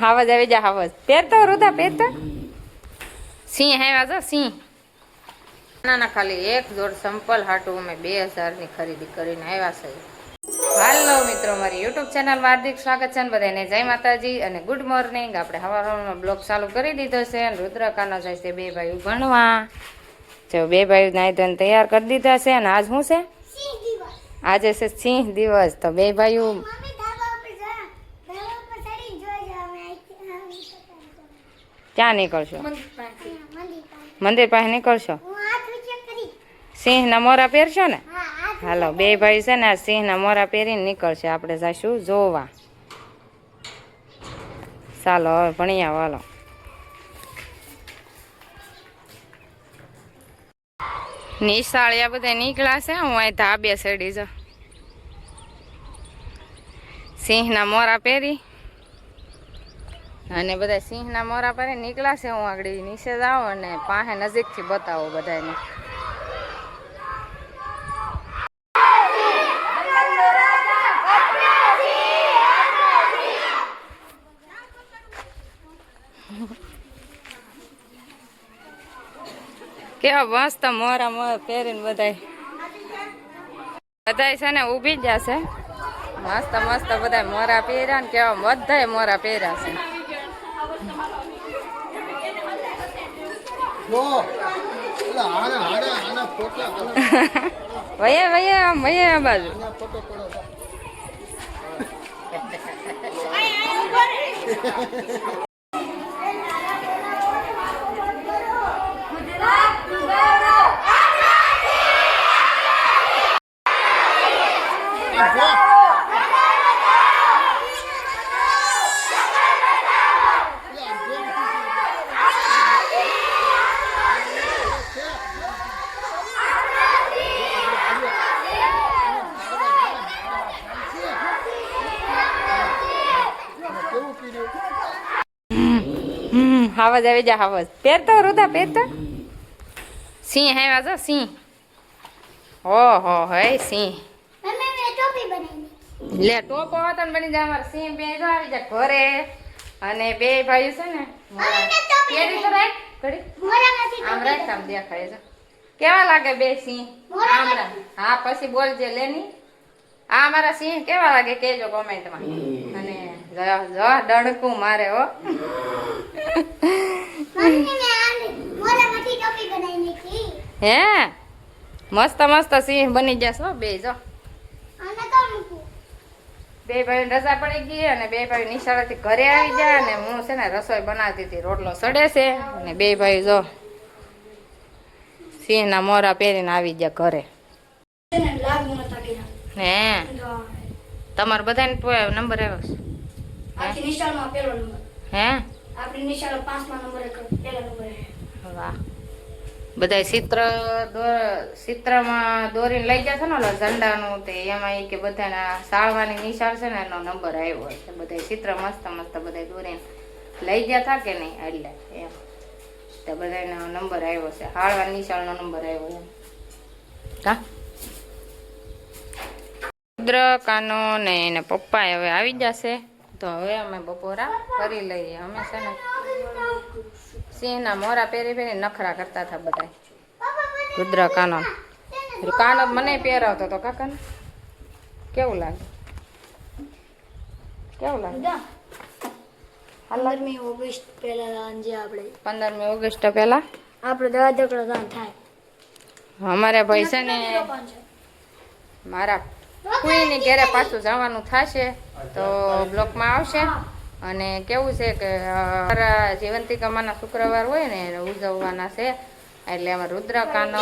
હાવજ આવી જા હાવજ પહેરતો રુદા પહેરતો સિંહ આવ્યા છો સિંહ ના ખાલી એક જોડ સંપલ હાટું અમે 2000 ની ખરીદી કરીને આવ્યા છે. હાલો મિત્રો, મારી યુટ્યુબ ચેનલમાં હાર્દિક સ્વાગત છે. બધાને જય માતાજી અને ગુડ મોર્નિંગ. આપણે હવારમાં બ્લોગ ચાલુ કરી દીધો છે અને રુદ્રકાનો જાય છે બે ભાઈ ભણવા. જો બે ભાઈ નાઈ ધોઈને તૈયાર કરી દીધા છે. અને આજ શું છે? આજે છે સિંહ દિવસ. તો બે ભાઈઓ ક્યાં નીકળશો? મંદિર પાસે નીકળશો? સિંહના મોરા પહેરશો ને? હાલો, બે ભાઈ છે ને આ સિંહના મોરા પહેરીને નીકળશે. આપણે જઈશું જોવા. ચાલો હવે ભણી આવો. હાલો, નિશાળિયા બધા નીકળ્યા છે. હું અહીં ધાબે ચડી જાઉં. સિંહના મોરા પહેરી અને બધા સિંહના મોરા પહેરી નીકળ્યા છે. હું આગળ નીચે જાઉં અને પાસે નજીકથી બતાવો બધાને. કેવા મસ્ત મોરા મોર પહેરીને બધા છે ને ઊભી જ જશે. મસ્ત મસ્ત બધા મોરા પહેર્યા ને કેવા બધા મોરા પહેર્યા છે. વયા વયા વયા બાજુ હાવજ આવી જા હાવજ પહેરતો રુદા પહેરતો સિંહ આવ્યા છો સિંહ. ઓહો હે સિંહ લે ટોપો હતો ને બની જાય અમારે સિંહ બે જો આવી જાય ઘરે. અને બે ભાઈ છે ને કેરી તો રાખ ઘડી આમ રાખ આમ દેખાય છે. કેવા લાગે બે સિંહ આમ રાખ. હા પછી બોલજે લેની આ મારા સિંહ કેવા લાગે કેજો કોમેન્ટમાં. અને જો ડણકું મારે હો. હે મસ્ત મસ્ત સિંહ બની જશો બે. જો બે ભાઈ રજા પડી ગઈ અને બે ભાઈ નિશાળેથી ઘરે આવી જાય. અને હું છે ને રસોઈ બનાવતી હતી. રોટલો સડે છે અને બે ભાઈ જો સિંહના મોરા પહેરીને આવી ગયા ઘરે. હે તમારે બધાને નંબર આવ્યો છે? હે વાહ. બધા ચિત્રમાં દોરીને લઈ જશે ને ઝંડાનું તે એમાં કે બધાના શાળવાની નિશાળ છે ને એનો નંબર આવ્યો છે. બધા ચિત્ર મસ્ત મસ્ત બધા દોરીને લઈ ગયા હતા કે નહીં એટલે એમ તો બધાનો નંબર આવ્યો છે. શાળવાની નિશાળનો નંબર આવ્યો એમ. કા રુદ્રકાનો ને એને પપ્પા હવે આવી જશે. તો હવે અમે બપોરા કરી લઈએ. અમે છે ને સિંહના મોરા પહેરી પહેરી નખરા કરતા હતા બધા. રુદ્રકાનો કાનો મને પહેરાવતો તો કાકાને કેવું લાગે? કેવું લાગે? 15મી ઓગસ્ટ પહેલા જે આપણે 15મી ઓગસ્ટ પહેલા આપણે દવા દકડા થાય. અમારે ભાઈ છે ને મારા ફૂઈની ઘરે પાછું જવાનું થશે તો બ્લોકમાં આવશે. અને કેવું છે કે જીવંતિકામાના શુક્રવાર હોય ને એને ઉજવવાના છે. એટલે અમે રુદ્રકાનો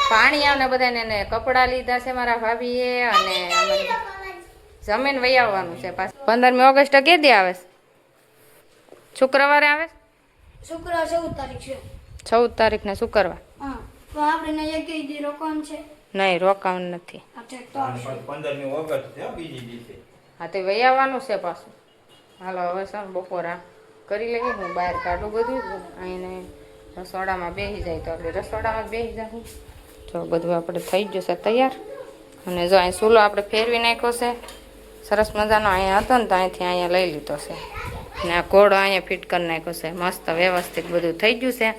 પાણી આવે બધાને એને કપડાં લીધા છે મારા ભાભીએ. અને જમીન વહી આવવાનું છે પાછું. 15મી ઓગસ્ટ કે દી આવે? શુક્રવારે આવે? શુક્રવાર 14 તારીખ છે. 14 તારીખને શુક્રવાર. હા તો આપણે એક દી રોકાણ છે? નહીં રોકાણ નથી. 15મી ઓગસ્ટ છે બીજી દિવસે. હા તે વહી આવવાનું છે પાછું. હાલો હવે સર બપોરા કરી લઈએ. હું બહાર કાઢું બધું અહીંને રસોડામાં બેસી જાય તો આપણે રસોડામાં બેસી જાય. જો બધું આપણે થઈ જશે તૈયાર. અને જો અહીં ચૂલો આપણે ફેરવી નાખ્યો છે સરસ મજાનો. અહીંયા હતો ને તો અહીંથી અહીંયા લઈ લીધો છે. ને આ ઘોડો અહીંયા ફિટ કરી નાખ્યો છે મસ્ત વ્યવસ્થિત બધું થઈ ગયું છે.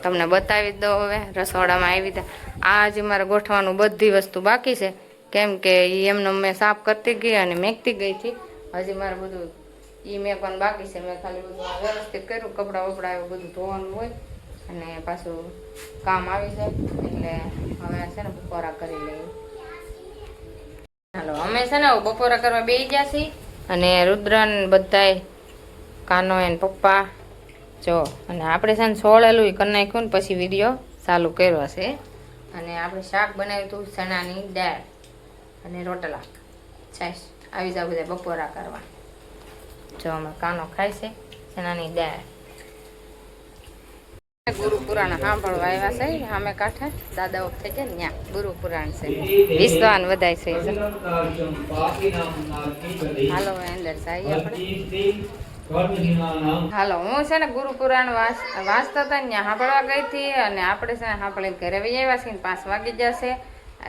તમને બતાવી જ દઉં હવે રસોડામાં આવી રીતે. આ જ મારે ગોઠવાનું બધી વસ્તુ બાકી છે કેમ કે એમને મેં સાફ કરતી ગઈ અને મેકતી ગઈ હતી. હજી મારે બધું એ મેકવાનું બાકી છે. મેં ખાલી બધું વ્યવસ્થિત કર્યું. કપડાં વપડા એવું બધું ધોવાનું હોય અને પાછું કામ આવી જાય એટલે હવે છે ને બપોરા કરી લઈએ. હાલો અમે છે ને બપોરા કરવા બેસી ગયા છીએ અને રુદ્રન બધાય કાનો એને પપ્પા જો અને આપણે છે ને છોડેલું કરી નાખ્યું ને પછી વિડીયો ચાલુ કર્યો છે. અને આપણે શાક બનાવ્યું હતું ચણાની દાળ અને રોટલા છાશ. આવી જાવ બધા બપોરા કરવા. જો અમે કાનો ખાય છે ચણાની દાળ. ગુરુ પુરાણ સાંભળવા આવ્યા છે સામે કાંઠે દાદા વખતે છે ને ત્યાં ગુરુ પુરાણ છે વિશ્વાન વધાય છે. હાલો અંદર જઈએ આપણે. હાલો હું છે ને ગુરુ પુરાણ વાંચતા હતા ને ત્યાં સાંભળવા ગઈ હતી અને આપણે છે ને સાંભળીને ઘરે વહી આવ્યા છીએ. 5 વાગી જશે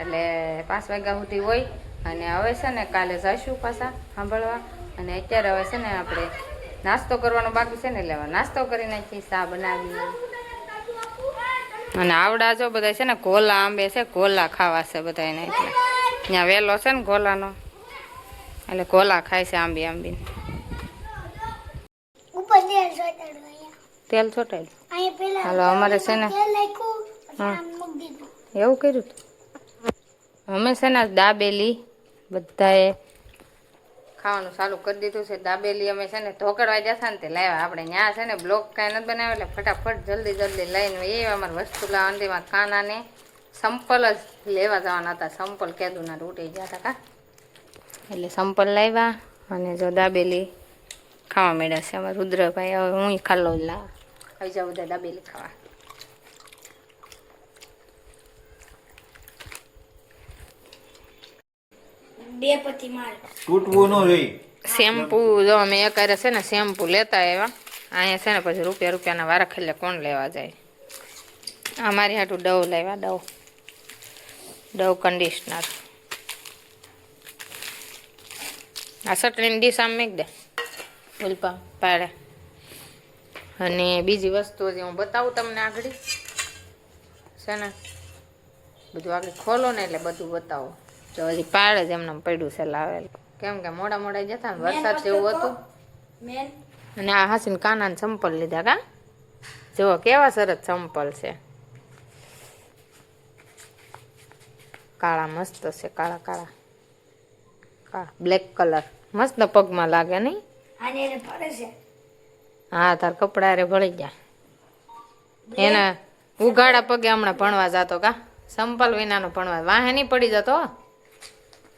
એટલે 5 વાગ્યા સુધી હોય અને હવે છે ને કાલે જઈશું પાછા સાંભળવા. અને અત્યારે હવે છે ને આપણે નાસ્તો કરવાનો બાકી છે ને એટલે નાસ્તો કરી નાખીએ. ચા બનાવી અને આવડા જો બધા છે ને ગોલા આંબે છે ગોલા ખાવા છે બધાને એટલે ત્યાં વેલો છે ને ગોલાનો એટલે ગોલા ખાય છે આંબી આંબીને. ઉપર તેલ છોટાડ્યું અહીંયા. તેલ છોટાડ્યું. અહીંયા પેલા હાલો અમારે છે ને તેલ નાખ્યું પછી આમ મૂકી દીધું. એવું કર્યું હતું. અમે છે ને દાબેલી બધાએ ખાવાનું ચાલુ કરી દીધું છે. દાબેલી અમે છે ને ઢોકળવા જતા ને તે લાવ્યા. આપણે ત્યાં છે ને બ્લોક કાંઈ નથી બનાવ્યો એટલે ફટાફટ જલ્દી લઈને એ અમારે વસ્તુ લાવવા અંતિમાં કાનાને સંપલ જ લેવા જવાના હતા. સંપલ કેદુના તૂટી ગયા હતા કા એટલે સંપલ લાવ્યા અને જો દાબેલી ખાવા માંડ્યા છે અમારા રુદ્રભાઈ. હવે હું ખાલો જ લાવ આવી જાઉં બધા દાબેલી ખાવા. બે પતિ માર તૂટવું ન રહી. શેમ્પુ જો અમે એક હારે છે ને શેમ્પુ લેતા આવ્યા. અહીંયા છે ને પછી રૂપિયાના વારા ખેલે કોણ લેવા જાય. અમારી હાટું ડવ લાવ્યા ડવ કન્ડિશનર. આ ચટણીની ડીશ આમ મેક દે ઉલ્પા પાડે. અને બીજી વસ્તુ હજી હું બતાવું તમને આગળ છે ને બધું આગળ ખોલો ને એટલે બધું બતાવો. તો હજી પાડે જ એમને પડ્યું છે લાવેલું કેમ કે મોડા જતા ને વરસાદ જેવું હતું. અને આ હાસીને કાનાને ચંપલ લીધા કા જુઓ કેવા સરસ ચંપલ છે. કાળા મસ્ત છે કાળા બ્લેક કલર મસ્ત પગમાં લાગે નહીં. હા તાર કપડા રે ભળી ગયા. એના ઉઘાડા પગે હમણાં ભણવા જતો કા ચંપલ વિનાનો ભણવા વાહે નહીં પડી જતો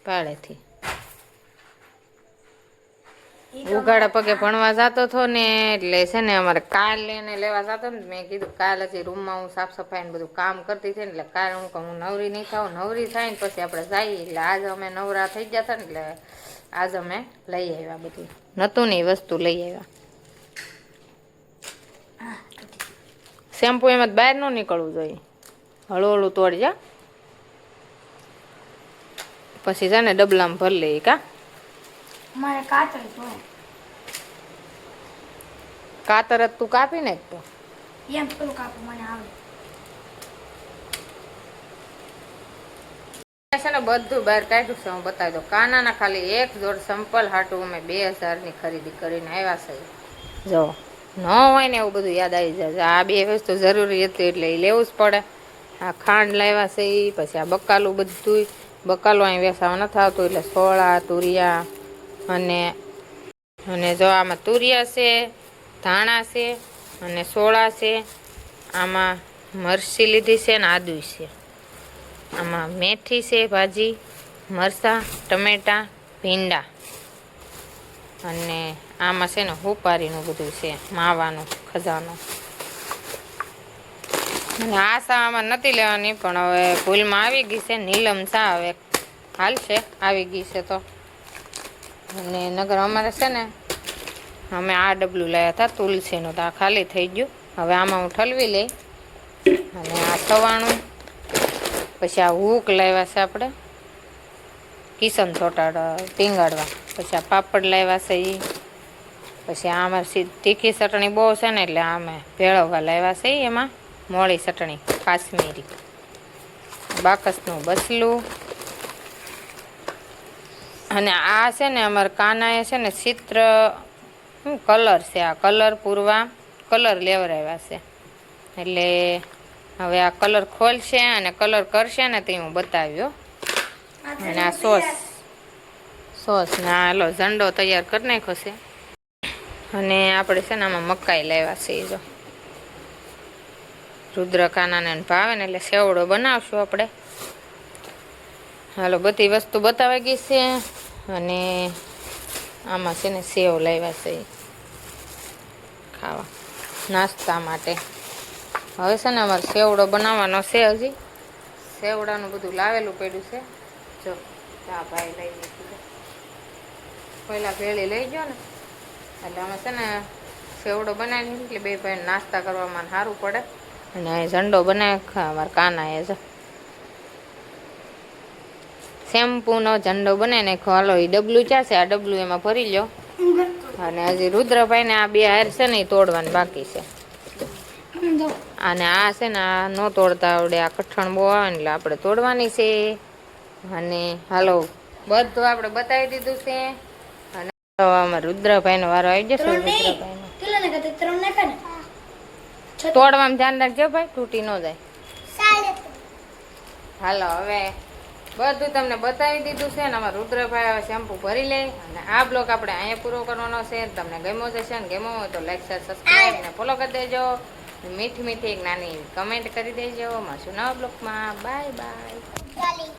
પાડેથી. ઉઘાડા પગે ભણવા જતો હતો ને એટલે છે ને અમારે કાલ એને લેવા જતો ને મેં કીધું કાલ હજી રૂમમાં હું સાફ સફાઈ ને બધું કામ કરતી હતી ને એટલે કાલ હું નવરી નહીં થાઉં. નવરી થાય ને પછી આપણે જઈએ એટલે આજ અમે નવરા થઈ ગયા હતા ને એટલે આજ અમે લઈ આવ્યા બધું નતું ને એ વસ્તુ લઈ આવ્યા. શેમ્પુ એમાં બહાર ન નીકળવું જોઈએ. હળવું તોડી જા પછી છે ને ડબલામાં ભરી લઈએ કા. મારે કાતર તો કાતર જ તું કાપી ને તો એમ પેલું કાપું મને આવડે. છે ને બધું બહાર કાઢ્યું છે હું બતાવી દઉં. કાનાના ખાલી એક જોડ સંપલ હાટું અમે 2000ની ખરીદી કરીને આવ્યા છે. જો ન હોય ને એવું બધું યાદ આવી જાય. આ બે વસ્તુ જરૂરી હતી એટલે એ લેવું જ પડે. આ ખાંડ લાવ્યા છે એ પછી આ બકાલું બધું બકાલું અહીં વેસાવા નથી આવતું એટલે સોળા તુરિયા અને જો આમાં તુરિયા છે ધાણા છે અને સોળા છે. આમાં મરચી લીધી છે ને આદુ છે. આમાં મેથી છે ભાજી મરચાં ટમેટાં ભીંડા અને આમાં છે ને હુપારીનું બધું છે માવાનું ખજાનો. અને આ સા આમાં નથી લેવાની પણ હવે ભૂલમાં આવી ગઈ છે. નીલમ સા હવે હાલશે આવી ગઈ છે તો. અને નગર અમારે છે ને અમે આ ડબલું લાવ્યા હતા તુલસીનું તો આ ખાલી થઈ ગયું. હવે આમાં હું ઠલવી લઈ અને આ સવાણું પછી આ હૂક લાવ્યા છે આપણે કિશન ચોટાડ ટીંગાડવા. પછી આ પાપડ લાવ્યા છે એ પછી આ અમારે તીખી ચટણી બહુ છે ને એટલે અમે ભેળવવા લાવ્યા છે એમાં મોળી ચટણી કાશ્મીરી, બાકસનું બસલું. અને આ છે ને અમારે કાનાએ છે ને ચિત્ર કલર છે, આ કલર પૂરવા કલર લેવડાવ્યા છે. એટલે હવે આ કલર ખોલશે અને કલર કરશે ને તે હું બતાવ્યો. અને આ સોસ ને આ લો ઝંડો તૈયાર કરી નાખ્યો છે. અને આપણે છે ને આમાં મકાઈ લાવ્યા છે. જો રુદ્ર કાનાને ભાવે ને એટલે સેવડો બનાવશું આપણે. હાલો બધી વસ્તુ બતાવી ગઈ છે. અને આમાં છે ને સેવ લાવ્યા છે ખાવા નાસ્તા માટે. હવે છે ને અમારે સેવડો બનાવવાનો છે. હજી સેવડાનું બધું લાવેલું પડ્યું છે. જો ચા ભાઈ લઈ લીધું, પહેલાં ભેળી લઈ ગયો ને એટલે અમે છે ને સેવડો બનાવી એટલે બે ભાઈ નાસ્તા કરવામાં સારું પડે. અને અહીં ઝંડો બનાવે અમારા કાનાએ છે શેમ્પૂનો ઝંડો બનાવી નાખ્યો. હાલો એ ડબલું ક્યાં છે? આ ડબલું એમાં ભરી લો. અને હજી રુદ્રભાઈને આ બે હાર છે ને એ તોડવાની બાકી છે. અને આ છે ને આ ન તોડતા આવડે, આ કઠણ બહુ આવે ને એટલે આપણે તોડવાની છે. અને હાલો બધું આપણે બતાવી દીધું છે. અને અમારા રુદ્રભાઈનો વારો આવી જશે. રુદ્રભાઈનો તોડવામાં ધ્યાન રાખજો ભાઈ, તૂટી ન જાય. હાલો હવે બધું તમને બતાવી દીધું છે. ને અમારા રુદ્રભાઈ હવે શેમ્પુ ભરી લે. અને આ બ્લોગ આપણે અહીંયા પૂરો કરવાનો છે. તમને ગમ્યો જશે ને ગમ્યો હોય તો લાઈક શેર સબસ્ક્રાઈબ અને ફોલો કરી દેજો. મીઠી મીઠી એક નાની કમેન્ટ કરી દેજો. મળશું નવા બ્લોગમાં. Bye bye.